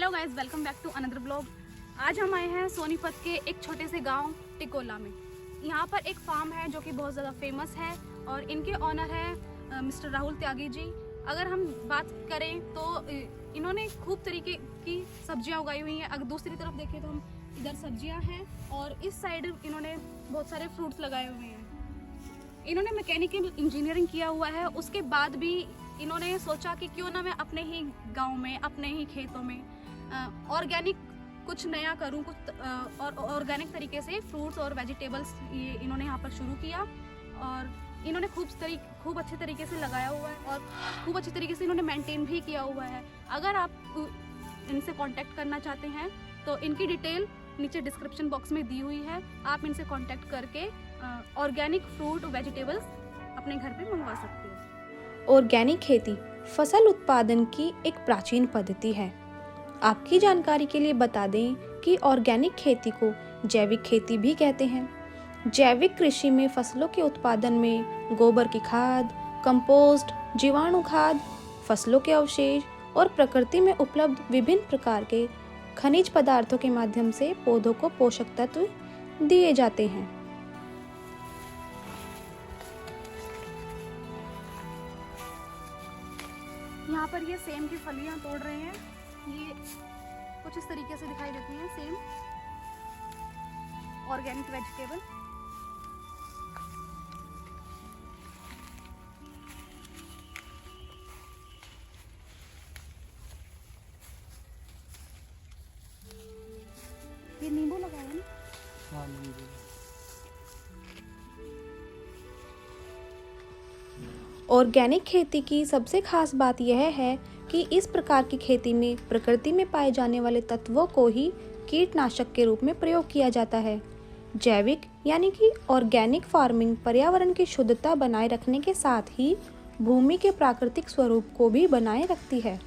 Hello guys, welcome back to another blog. आज हम आए हैं सोनीपत के एक छोटे से गांव टिकोला में। यहाँ पर एक फार्म है जो कि बहुत ज़्यादा फेमस है और इनके ऑनर है मिस्टर राहुल त्यागी जी। अगर हम बात करें तो इन्होंने खूब तरीके की सब्जियाँ उगाई हुई हैं। अगर दूसरी तरफ देखें तो हम इधर सब्जियाँ हैं और इस साइड इन्होंने बहुत सारे फ्रूट्स लगाए हुए हैं। इन्होंने मैकेनिकल इंजीनियरिंग किया हुआ है, उसके बाद भी इन्होंने सोचा कि क्यों ना मैं अपने ही गांव में, अपने ही खेतों में ऑर्गेनिक कुछ नया करूं, कुछ और ऑर्गेनिक तरीके से फ्रूट्स और वेजिटेबल्स ये इन्होंने यहाँ पर शुरू किया। और इन्होंने खूब अच्छे तरीके से लगाया हुआ है और खूब अच्छे तरीके से इन्होंने मेंटेन भी किया हुआ है। अगर आप इनसे कांटेक्ट करना चाहते हैं तो इनकी डिटेल नीचे डिस्क्रिप्शन बॉक्स में दी हुई है। आप इनसे कांटेक्ट करके ऑर्गेनिक फ्रूट वेजिटेबल्स अपने घर पे मंगवा सकते हो। ऑर्गेनिक खेती फसल उत्पादन की एक प्राचीन पद्धति है। आपकी जानकारी के लिए बता दें कि ऑर्गेनिक खेती को जैविक खेती भी कहते हैं। जैविक कृषि में फसलों के उत्पादन में गोबर की खाद, कंपोस्ट, जीवाणु खाद, फसलों के अवशेष और प्रकृति में उपलब्ध विभिन्न प्रकार के खनिज पदार्थों के माध्यम से पौधों को पोषक तत्व दिए जाते हैं। यहाँ पर ये सेम की फलियाँ तोड़ रहे हैं। ये कुछ इस तरीके से दिखाई देती हैं, सेम ऑर्गेनिक वेजिटेबल। ये नींबू लगाया है ना? हाँ, नींबू। ऑर्गेनिक खेती की सबसे खास बात यह है कि इस प्रकार की खेती में प्रकृति में पाए जाने वाले तत्वों को ही कीटनाशक के रूप में प्रयोग किया जाता है। जैविक यानी कि ऑर्गेनिक फार्मिंग पर्यावरण की शुद्धता बनाए रखने के साथ ही भूमि के प्राकृतिक स्वरूप को भी बनाए रखती है।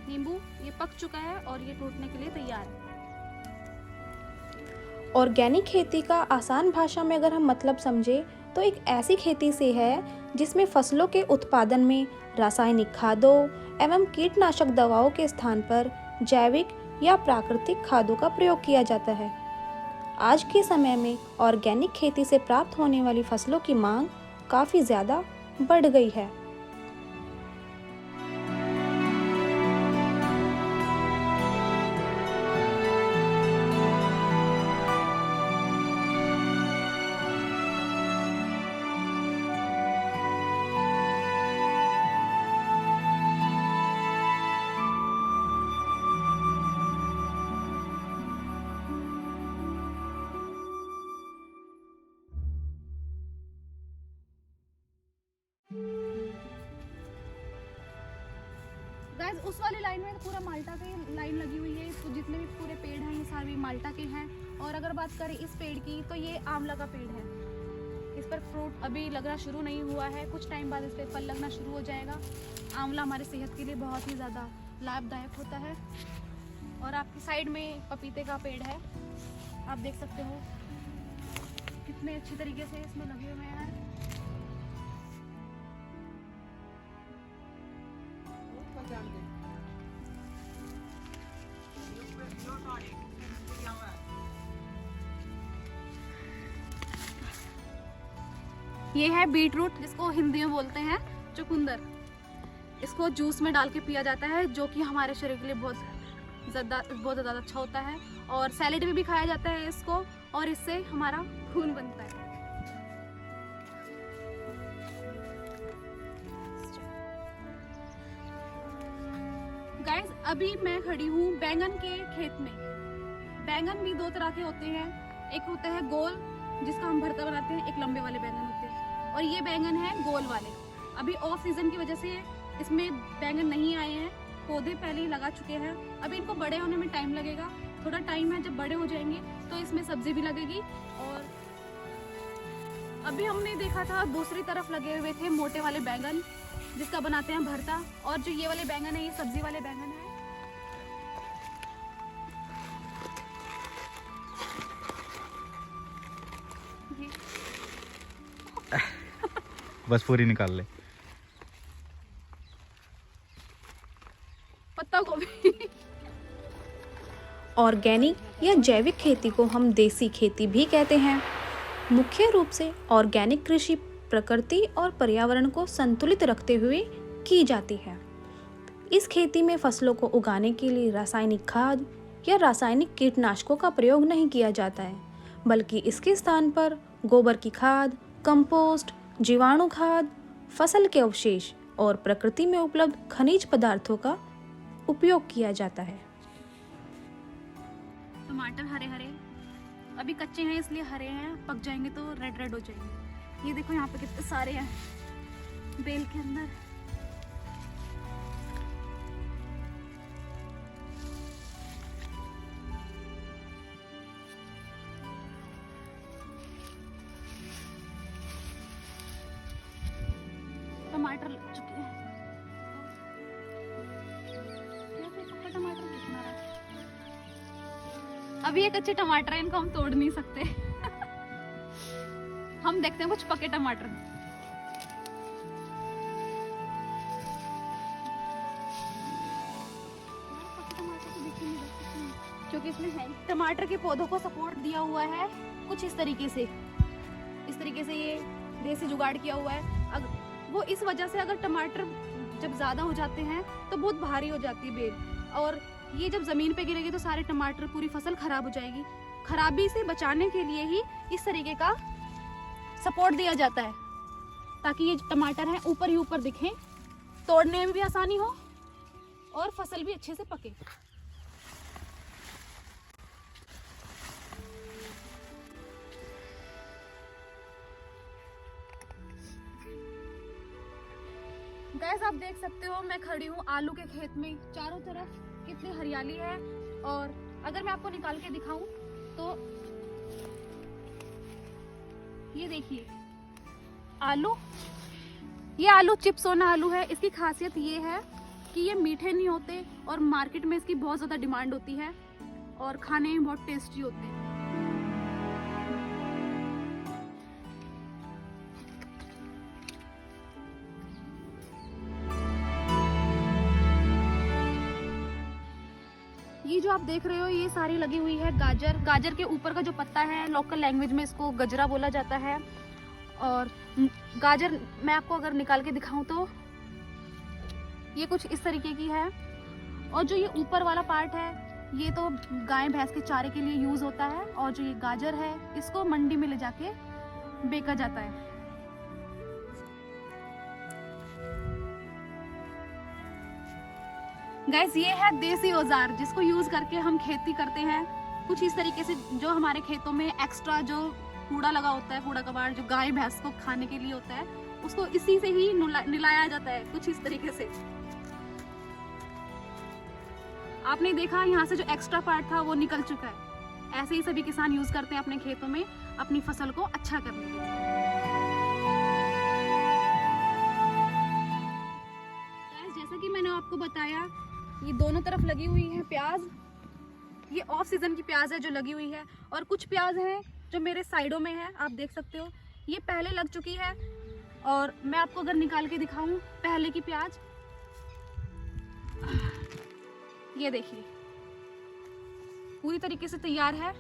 नींबू ये पक चुका है और ये टूटने के लिए तैयार है। ऑर्गेनिक खेती का आसान भाषा में अगर हम मतलब समझे तो एक ऐसी खेती से है जिसमें फसलों के उत्पादन में रासायनिक खादों एवं कीटनाशक दवाओं के स्थान पर जैविक या प्राकृतिक खादों का प्रयोग किया जाता है। आज के समय में ऑर्गेनिक खेती से प्राप्त होने वाली फसलों की मांग काफ़ी ज़्यादा बढ़ गई है। गाइस, उस वाली लाइन में पूरा माल्टा की लाइन लगी हुई है, तो जितने भी पूरे पेड़ हैं ये सारे माल्टा के हैं। और अगर बात करें इस पेड़ की तो ये आंवला का पेड़ है। इस पर फ्रूट अभी लगना शुरू नहीं हुआ है, कुछ टाइम बाद इस पर फल लगना शुरू हो जाएगा। आंवला हमारे सेहत के लिए बहुत ही ज़्यादा लाभदायक होता है। और आपकी साइड में पपीते का पेड़ है, आप देख सकते हो कितने अच्छी तरीके से इसमें लगे हुए हैं। ये है बीट रूट, जिसको हिंदी में बोलते हैं चुकंदर। इसको जूस में डाल के पिया जाता है, जो कि हमारे शरीर के लिए बहुत ज़्यादा अच्छा होता है। और सैलेड में भी खाया जाता है इसको, और इससे हमारा खून बनता है। गाइस, अभी मैं खड़ी हूँ बैंगन के खेत में। बैंगन भी दो तरह के होते हैं, एक होता है गोल जिसका हम भरता बनाते हैं, एक लंबे वाले बैंगन होते हैं, और ये बैंगन है गोल वाले। अभी ऑफ सीजन की वजह से इसमें बैंगन नहीं आए हैं, पौधे पहले ही लगा चुके हैं। अभी इनको बड़े होने में टाइम लगेगा, थोड़ा टाइम है, जब बड़े हो जाएंगे तो इसमें सब्जी भी लगेगी। और अभी हमने देखा था दूसरी तरफ लगे हुए थे मोटे वाले बैंगन, जिसका बनाते हैं भरता। और जो ये वाले बैंगन है, ये सब्जी वाले बैंगन है। बस पूरी निकाल ले। पत्ता गोभी। ऑर्गेनिक या जैविक खेती को हम देसी खेती भी कहते हैं। मुख्य रूप से ऑर्गेनिक कृषि प्रकृति और पर्यावरण को संतुलित रखते हुए की जाती है। इस खेती में फसलों को उगाने के लिए रासायनिक खाद या रासायनिक कीटनाशकों का प्रयोग नहीं किया जाता है, बल्कि इसके स्थान पर गोबर की खाद, कंपोस्ट, जीवाणु खाद, फसल के अवशेष और प्रकृति में उपलब्ध खनिज पदार्थों का उपयोग किया जाता है। टमाटर हरे हरे, अभी कच्चे हैं इसलिए हरे हैं, पक जाएंगे तो रेड रेड हो जाएंगे। ये देखो यहाँ पे कितने सारे हैं बेल के अंदर। टमाटर लग चुके हैं। टमाटर कितना है? अभी ये कच्चे टमाटर है, इनको हम तोड़ नहीं सकते। हम देखते हैं कुछ पके टमाटर। क्योंकि इसमें है टमाटर के पौधों को सपोर्ट दिया हुआ है कुछ इस तरीके से ये देसी जुगाड़ किया हुआ है। वो इस वजह से अगर टमाटर जब ज्यादा हो जाते हैं तो बहुत भारी हो जाती है बेल, और ये जब जमीन पे गिरेगी तो सारे टमाटर, पूरी फसल खराब हो जाएगी। खराबी से बचाने के लिए ही इस तरीके का सपोर्ट दिया जाता है, ताकि ये टमाटर हैं ऊपर ही ऊपर दिखें, तोड़ने में भी आसानी हो और फसल भी अच्छे से पके। गाइस आप देख सकते हो मैं खड़ी हूँ आलू के खेत में, चारों तरफ कितनी हरियाली है। और अगर मैं आपको निकाल के दिखाऊं तो ये देखिए आलू, ये आलू चिप्सोना आलू है। इसकी खासियत ये है कि ये मीठे नहीं होते और मार्केट में इसकी बहुत ज़्यादा डिमांड होती है और खाने में बहुत टेस्टी होते हैं। ये जो आप देख रहे हो ये सारी लगी हुई है गाजर। गाजर के ऊपर का जो पत्ता है, लोकल लैंग्वेज में इसको गजरा बोला जाता है। और गाजर मैं आपको अगर निकाल के दिखाऊं तो ये कुछ इस तरीके की है। और जो ये ऊपर वाला पार्ट है ये तो गाय भैंस के चारे के लिए यूज होता है। और जो ये गाजर है इसको मंडी में ले जाके बेचा जाता है। गाइस ये है देसी औजार जिसको यूज करके हम खेती करते हैं। कुछ इस तरीके से जो हमारे खेतों में एक्स्ट्रा जो कूड़ा लगा होता है, कूड़ा कबाड़ जो गाय भैंस को खाने के लिए होता है, उसको इसी से ही निलाया जाता है कुछ इस तरीके से। आपने देखा यहाँ से जो एक्स्ट्रा पार्ट था वो निकल चुका है। ऐसे ही सभी किसान यूज करते हैं अपने खेतों में अपनी फसल को अच्छा करने के लिए। जैसा कि मैंने आपको बताया ये दोनों तरफ लगी हुई है प्याज। ये ऑफ सीजन की प्याज है जो लगी हुई है। और कुछ प्याज हैं जो मेरे साइडों में है, आप देख सकते हो ये पहले लग चुकी है। और मैं आपको अगर निकाल के दिखाऊं पहले की प्याज, ये देखिए पूरी तरीके से तैयार है।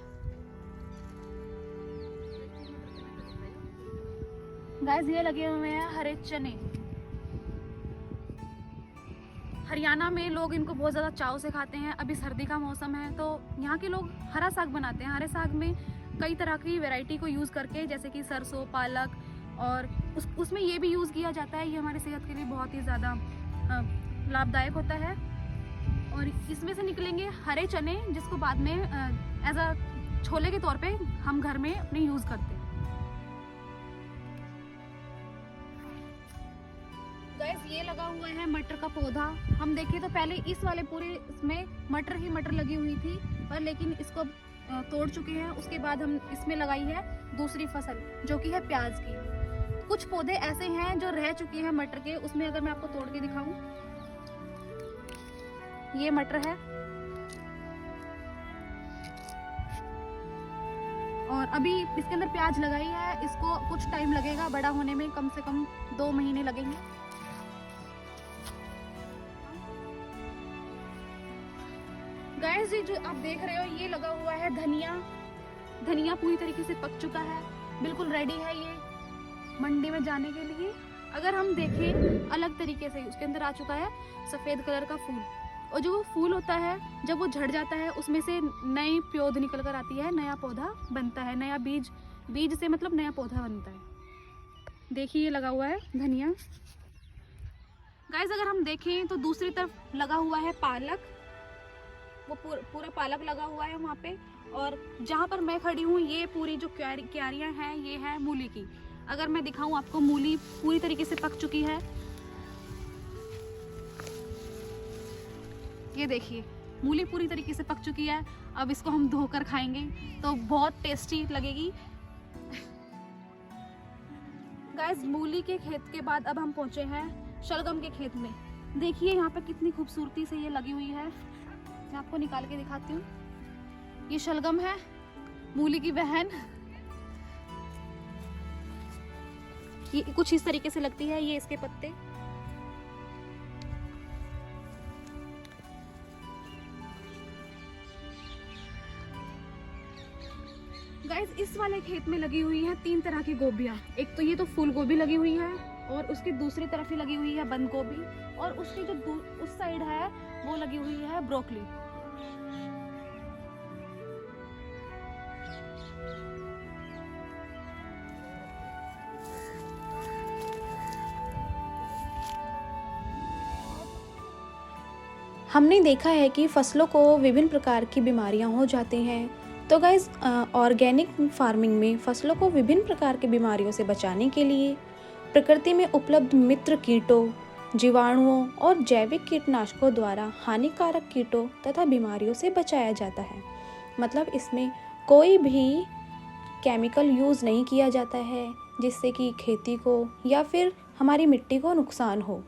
गाइस ये लगे हुए हैं हरे चने। हरियाणा में लोग इनको बहुत ज़्यादा चाव से खाते हैं। अभी सर्दी का मौसम है तो यहाँ के लोग हरा साग बनाते हैं। हरे साग में कई तरह की वैरायटी को यूज़ करके, जैसे कि सरसों, पालक, और उसमें ये भी यूज़ किया जाता है। ये हमारी सेहत के लिए बहुत ही ज़्यादा लाभदायक होता है। और इसमें से निकलेंगे हरे चने जिसको बाद में एज अ छोले के तौर पे हम घर में अपने यूज़ करते हैं। गाइस ये लगा हुआ है मटर का पौधा। हम देखें तो पहले इस वाले पूरे इसमें मटर ही मटर लगी हुई थी, पर लेकिन इसको तोड़ चुके हैं। उसके बाद हम इसमें लगाई है दूसरी फसल जो कि है प्याज की। कुछ पौधे ऐसे हैं जो रह चुके हैं मटर के, उसमें अगर मैं आपको तोड़ के दिखाऊं, ये मटर है और अभी इसके अंदर प्याज लगाई है। इसको कुछ टाइम लगेगा बड़ा होने में, कम से कम 2 महीने लगेंगे। गाइस ये जो आप देख रहे हो ये लगा हुआ है धनिया। धनिया पूरी तरीके से पक चुका है, बिल्कुल रेडी है ये मंडी में जाने के लिए। अगर हम देखें अलग तरीके से उसके अंदर आ चुका है सफेद कलर का फूल, और जो वो फूल होता है जब वो झड़ जाता है उसमें से नई प्योद निकल कर आती है, नया पौधा बनता है, नया बीज से मतलब नया पौधा बनता है। देखिए ये लगा हुआ है धनिया। गाइस अगर हम देखें तो दूसरी तरफ लगा हुआ है पालक, वो पूरा पालक लगा हुआ है वहाँ पे। और जहाँ पर मैं खड़ी हूँ ये पूरी जो क्यारियाँ हैं ये है मूली की। अगर मैं दिखाऊँ आपको, मूली पूरी तरीके से पक चुकी है। ये देखिए मूली पूरी तरीके से पक चुकी है। अब इसको हम धोकर खाएंगे तो बहुत टेस्टी लगेगी। गाइस मूली के खेत के बाद अब हम पहुंचे हैं शलगम के खेत में। देखिए यहाँ पे कितनी खूबसूरती से ये लगी हुई है। मैं आपको निकाल के दिखाती हूँ। ये शलगम है, मूली की बहन। ये कुछ इस तरीके से लगती है, ये इसके पत्ते। गाइस इस वाले खेत में लगी हुई है 3 तरह की गोभियां। एक तो ये तो फूल गोभी लगी हुई है और उसकी दूसरी तरफ ही लगी हुई है बंद गोभी, और उसकी जो उस साइड है वो लगी हुई है ब्रोकली। हमने देखा है कि फसलों को विभिन्न प्रकार की बीमारियां हो जाती हैं। तो गाइस ऑर्गेनिक फार्मिंग में फसलों को विभिन्न प्रकार की बीमारियों से बचाने के लिए प्रकृति में उपलब्ध मित्र कीटों, जीवाणुओं और जैविक कीटनाशकों द्वारा हानिकारक कीटों तथा बीमारियों से बचाया जाता है। मतलब इसमें कोई भी केमिकल यूज़ नहीं किया जाता है जिससे कि खेती को या फिर हमारी मिट्टी को नुकसान हो।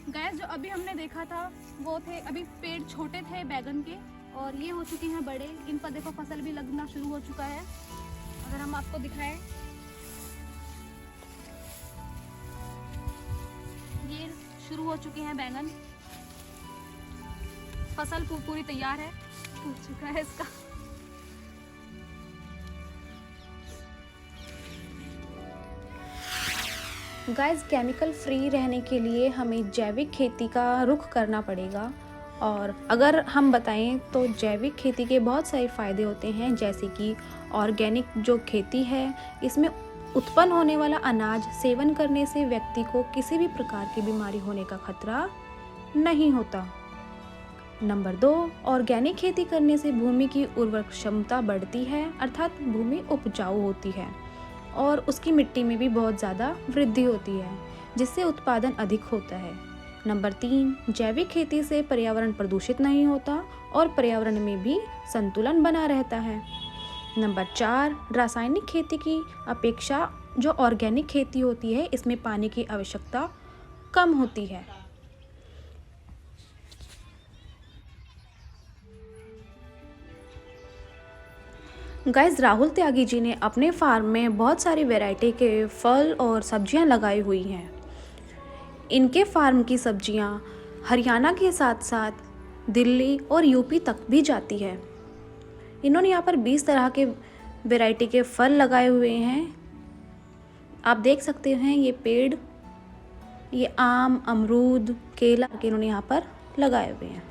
गैस जो अभी हमने देखा था वो थे अभी पेड़ छोटे थे बैगन के, और ये हो चुके हैं बड़े। इन पर देखो फसल भी लगना शुरू हो चुका है। अगर हम आपको दिखाएं, ये शुरू हो चुके हैं बैगन। फसल पूरी तैयार है, टूट चुका है इसका। गाइस केमिकल फ्री रहने के लिए हमें जैविक खेती का रुख करना पड़ेगा। और अगर हम बताएं तो जैविक खेती के बहुत सारे फ़ायदे होते हैं, जैसे कि ऑर्गेनिक जो खेती है इसमें उत्पन्न होने वाला अनाज सेवन करने से व्यक्ति को किसी भी प्रकार की बीमारी होने का खतरा नहीं होता। नंबर 2, ऑर्गेनिक खेती करने से भूमि की उर्वरक क्षमता बढ़ती है, अर्थात भूमि उपजाऊ होती है और उसकी मिट्टी में भी बहुत ज़्यादा वृद्धि होती है, जिससे उत्पादन अधिक होता है। नंबर 3, जैविक खेती से पर्यावरण प्रदूषित नहीं होता और पर्यावरण में भी संतुलन बना रहता है। नंबर 4, रासायनिक खेती की अपेक्षा जो ऑर्गेनिक खेती होती है इसमें पानी की आवश्यकता कम होती है। गाइस राहुल त्यागी जी ने अपने फार्म में बहुत सारी वैरायटी के फल और सब्जियां लगाई हुई हैं। इनके फार्म की सब्जियां हरियाणा के साथ साथ दिल्ली और यूपी तक भी जाती है। इन्होंने यहाँ पर 20 तरह के वैरायटी के फल लगाए हुए हैं। आप देख सकते हैं ये पेड़, ये आम, अमरूद, केला के इन्होंने यहाँ पर लगाए हुए हैं।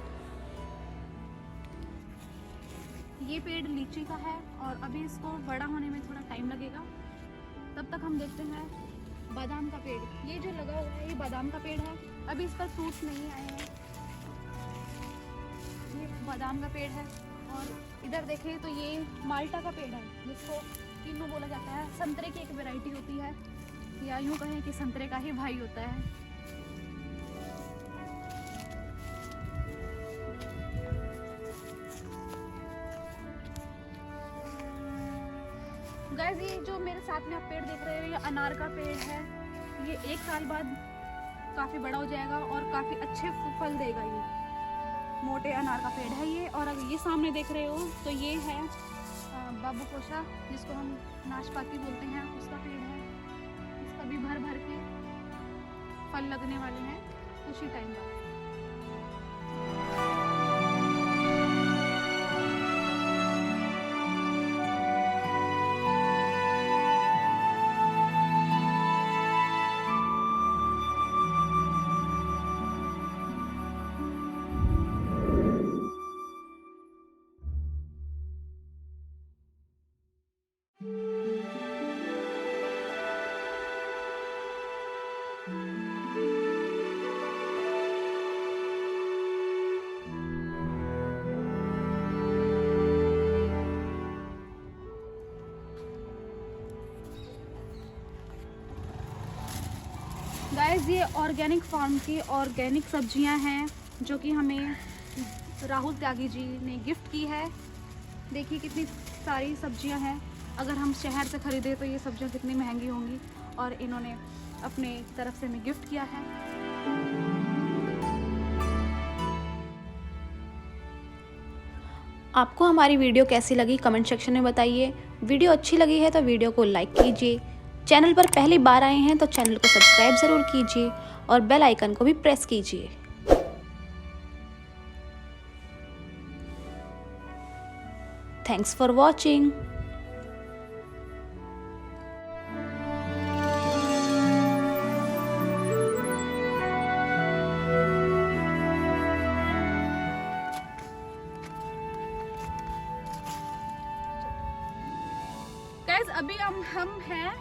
ये पेड़ लीची का है और अभी इसको बड़ा होने में थोड़ा टाइम लगेगा। तब तक हम देखते हैं बादाम का पेड़। ये जो लगा हुआ है ये बादाम का पेड़ है, अभी इस पर फ्रूट्स नहीं आए हैं। ये बादाम का पेड़ है और इधर देखें तो ये माल्टा का पेड़ है, जिसको किन्नू बोला जाता है। संतरे की एक वैरायटी होती है, या यूँ कहें कि संतरे का ही भाई होता है। गाइस, ये जो मेरे साथ में आप पेड़ देख रहे हो ये अनार का पेड़ है। ये 1 साल बाद काफ़ी बड़ा हो जाएगा और काफ़ी अच्छे फल देगा। ये मोटे अनार का पेड़ है ये। और अगर ये सामने देख रहे हो तो ये है बाबू कोशा, जिसको हम नाशपाती बोलते हैं, उसका पेड़ है। इसका भी भर भर के फल लगने वाले हैं कुछ ही टाइम बाद। गाइस, ये ऑर्गेनिक फार्म की ऑर्गेनिक सब्जियां हैं जो कि हमें राहुल त्यागी जी ने गिफ्ट की है। देखिए कितनी सारी सब्जियां हैं। अगर हम शहर से ख़रीदें तो ये सब्जियां कितनी महंगी होंगी, और इन्होंने अपने तरफ से हमें गिफ्ट किया है। आपको हमारी वीडियो कैसी लगी कमेंट सेक्शन में बताइए। वीडियो अच्छी लगी है तो वीडियो को लाइक कीजिए। चैनल पर पहली बार आए हैं तो चैनल को सब्सक्राइब ज़रूर कीजिए और बेल आइकन को भी प्रेस कीजिए। Thanks for watching. गाइस, अभी हम हैं